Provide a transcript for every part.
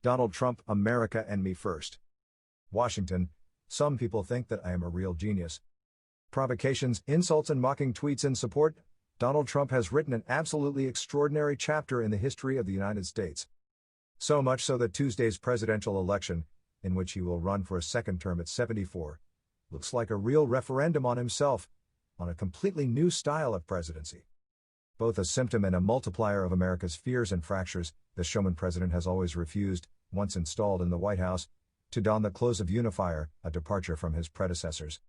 Donald Trump, America and me first. Washington, some people think that I am a real genius. Provocations, insults and mocking tweets in support. Donald Trump has written an absolutely extraordinary chapter in the history of the United States. So much so that Tuesday's presidential election, in which he will run for a second term at 74, looks like a real referendum on himself, on a completely new style of presidency. Both a symptom and a multiplier of America's fears and fractures, the showman president has always refused, once installed in the White House, to don the clothes of unifier, a departure from his predecessors.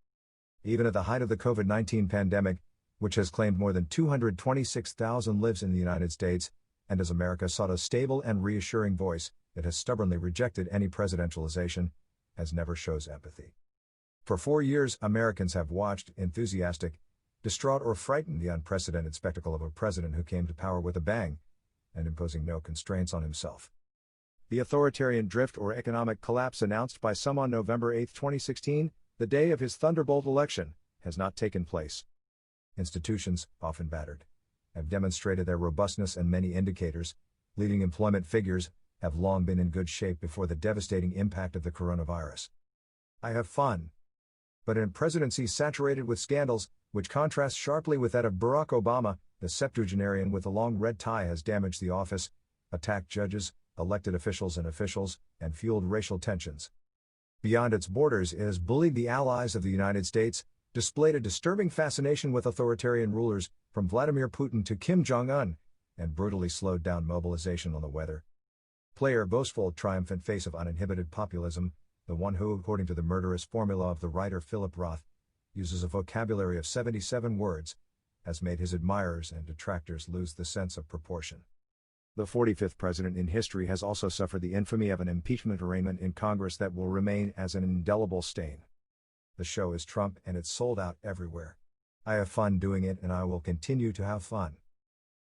Even at the height of the COVID-19 pandemic, which has claimed more than 226,000 lives in the United States, and as America sought a stable and reassuring voice, it has stubbornly rejected any presidentialization, as never shows empathy. For 4 years, Americans have watched, enthusiastic, distraught or frightened, the unprecedented spectacle of a president who came to power with a bang, and imposing no constraints on himself. The authoritarian drift or economic collapse announced by some on November 8, 2016, the day of his thunderbolt election, has not taken place. Institutions, often battered, have demonstrated their robustness, and many indicators, leading employment figures, have long been in good shape before the devastating impact of the coronavirus. I have fun. But in a presidency saturated with scandals, which contrasts sharply with that of Barack Obama, the septuagenarian with the long red tie has damaged the office, attacked judges, elected officials, and fueled racial tensions. Beyond its borders, it has bullied the allies of the United States, displayed a disturbing fascination with authoritarian rulers, from Vladimir Putin to Kim Jong-un, and brutally slowed down mobilization on the weather. Player boastful, triumphant face of uninhibited populism, the one who, according to the murderous formula of the writer Philip Roth, uses a vocabulary of 77 words, has made his admirers and detractors lose the sense of proportion. The 45th president in history has also suffered the infamy of an impeachment arraignment in Congress that will remain as an indelible stain. The show is Trump, and it's sold out everywhere. I have fun doing it, and I will continue to have fun.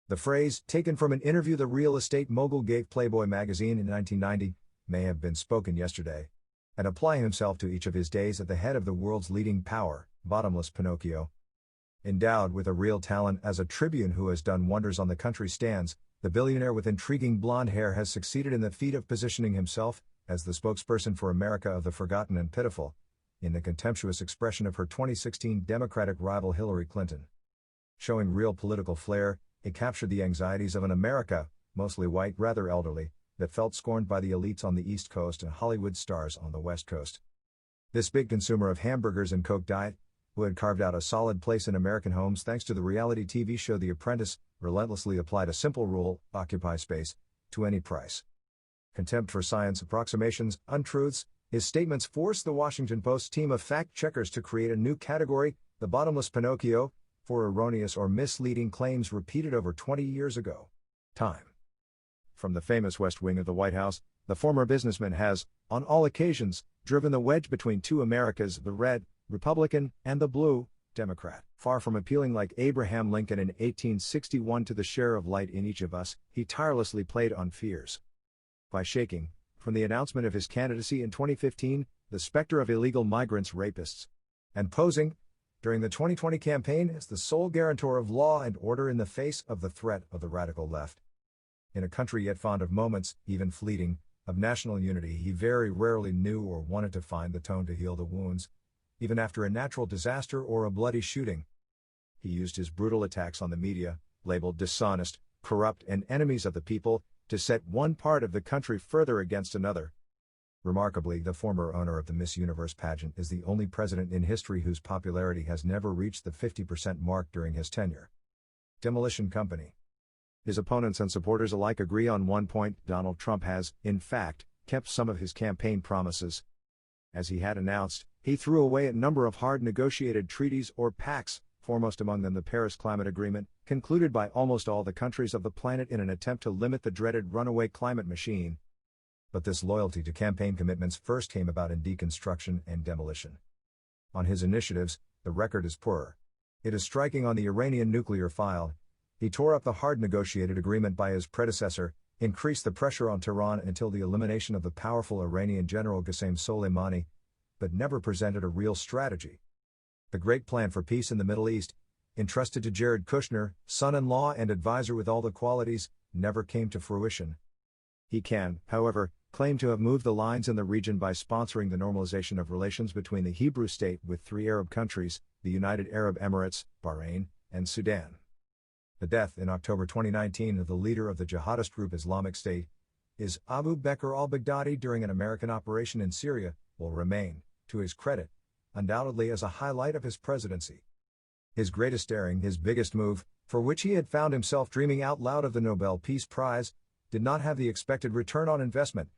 The phrase, taken from an interview the real estate mogul gave Playboy magazine in 1990, may have been spoken yesterday, and apply himself to each of his days at the head of the world's leading power, bottomless Pinocchio. Endowed with a real talent as a tribune who has done wonders on the country stands, the billionaire with intriguing blonde hair has succeeded in the feat of positioning himself as the spokesperson for America of the forgotten and pitiful, in the contemptuous expression of her 2016 Democratic rival Hillary Clinton. Showing real political flair, it captured the anxieties of an America, mostly white, rather elderly, that felt scorned by the elites on the East Coast and Hollywood stars on the West Coast. This big consumer of hamburgers and Coke diet, who had carved out a solid place in American homes thanks to the reality TV show The Apprentice, relentlessly applied a simple rule: occupy space, to any price. Contempt for science, approximations, untruths, his statements forced the Washington Post's team of fact-checkers to create a new category, the bottomless Pinocchio, for erroneous or misleading claims repeated over 20 years ago. Time. From the famous West Wing of the White House, the former businessman has, on all occasions, driven the wedge between two Americas, the red, Republican, and the blue, Democrat. Far from appealing like Abraham Lincoln in 1861 to the share of light in each of us, he tirelessly played on fears. By shaking, from the announcement of his candidacy in 2015, the specter of illegal migrants, rapists, and posing, during the 2020 campaign, as the sole guarantor of law and order in the face of the threat of the radical left. In a country yet fond of moments, even fleeting, of national unity, he very rarely knew or wanted to find the tone to heal the wounds, even after a natural disaster or a bloody shooting. He used his brutal attacks on the media, labeled dishonest, corrupt, and enemies of the people, to set one part of the country further against another. Remarkably, the former owner of the Miss Universe pageant is the only president in history whose popularity has never reached the 50% mark during his tenure. Demolition Company. His opponents and supporters alike agree on one point: Donald Trump has, in fact, kept some of his campaign promises. As he had announced, he threw away a number of hard negotiated treaties or pacts, foremost among them the Paris Climate Agreement, concluded by almost all the countries of the planet in an attempt to limit the dreaded runaway climate machine. But this loyalty to campaign commitments first came about in deconstruction and demolition. On his initiatives, the record is poorer. It is striking on the Iranian nuclear file. He tore up the hard negotiated agreement by his predecessor, increased the pressure on Tehran until the elimination of the powerful Iranian general Qasem Soleimani, but never presented a real strategy. The great plan for peace in the Middle East, entrusted to Jared Kushner, son-in-law and advisor with all the qualities, never came to fruition. He can, however, claimed to have moved the lines in the region by sponsoring the normalization of relations between the Hebrew state with three Arab countries, the United Arab Emirates, Bahrain, and Sudan. The death in October 2019 of the leader of the jihadist group Islamic State, is Abu Bakr al-Baghdadi during an American operation in Syria, will remain, to his credit, undoubtedly as a highlight of his presidency. His greatest daring, his biggest move, for which he had found himself dreaming out loud of the Nobel Peace Prize, did not have the expected return on investment.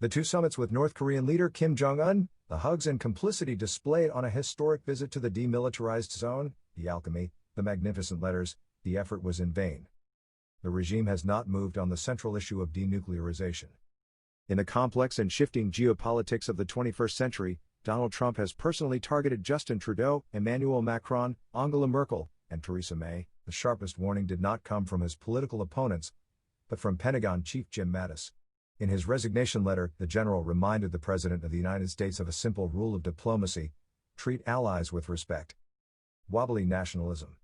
The two summits with North Korean leader Kim Jong-un, the hugs and complicity displayed on a historic visit to the demilitarized zone, the alchemy, the magnificent letters, the effort was in vain. The regime has not moved on the central issue of denuclearization. In the complex and shifting geopolitics of the 21st century, Donald Trump has personally targeted Justin Trudeau, Emmanuel Macron, Angela Merkel, and Theresa May. The sharpest warning did not come from his political opponents, but from Pentagon Chief Jim Mattis. In his resignation letter, the general reminded the President of the United States of a simple rule of diplomacy: treat allies with respect. Wobbly nationalism.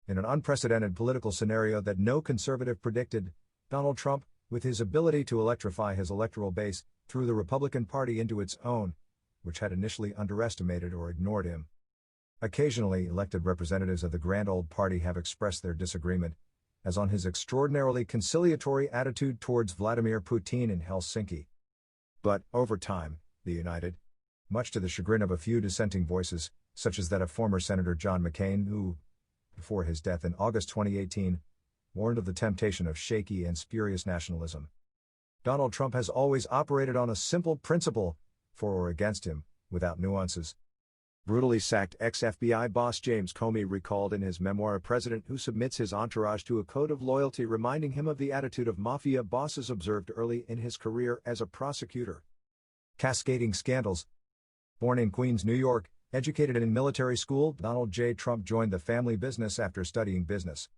In an unprecedented political scenario that no conservative predicted, Donald Trump, with his ability to electrify his electoral base, threw the Republican Party into its own, which had initially underestimated or ignored him. Occasionally, elected representatives of the grand old party have expressed their disagreement, as on his extraordinarily conciliatory attitude towards Vladimir Putin in Helsinki. But, over time, they united. Much to the chagrin of a few dissenting voices, such as that of former Senator John McCain, who, before his death in August 2018, warned of the temptation of shaky and spurious nationalism. Donald Trump has always operated on a simple principle: for or against him, without nuances. Brutally sacked ex-FBI boss James Comey recalled in his memoir a president who submits his entourage to a code of loyalty reminding him of the attitude of mafia bosses observed early in his career as a prosecutor. Cascading scandals. Born in Queens, New York, educated in military school, Donald J. Trump joined the family business after studying business.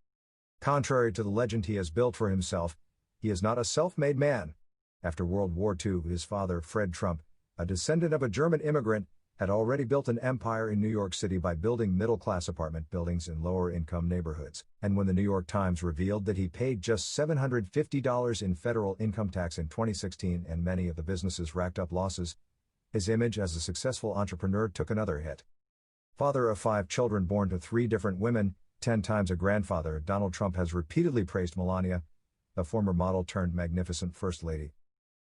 Contrary to the legend he has built for himself, he is not a self-made man. After World War II, his father, Fred Trump, a descendant of a German immigrant, had already built an empire in New York City by building middle-class apartment buildings in lower-income neighborhoods, and when the New York Times revealed that he paid just $750 in federal income tax in 2016 and many of the businesses racked up losses, his image as a successful entrepreneur took another hit. Father of 5 children born to 3 different women, 10 times a grandfather, Donald Trump has repeatedly praised Melania, the former model-turned-magnificent First Lady.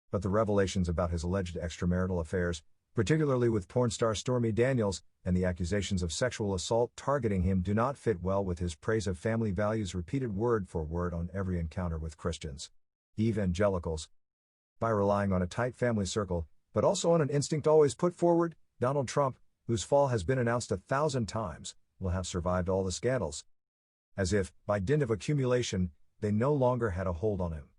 But the revelations about his alleged extramarital affairs, particularly with porn star Stormy Daniels, and the accusations of sexual assault targeting him do not fit well with his praise of family values repeated word for word on every encounter with Christians. Evangelicals. By relying on a tight family circle, but also on an instinct always put forward, Donald Trump, whose fall has been announced 1,000 times, will have survived all the scandals. As if, by dint of accumulation, they no longer had a hold on him.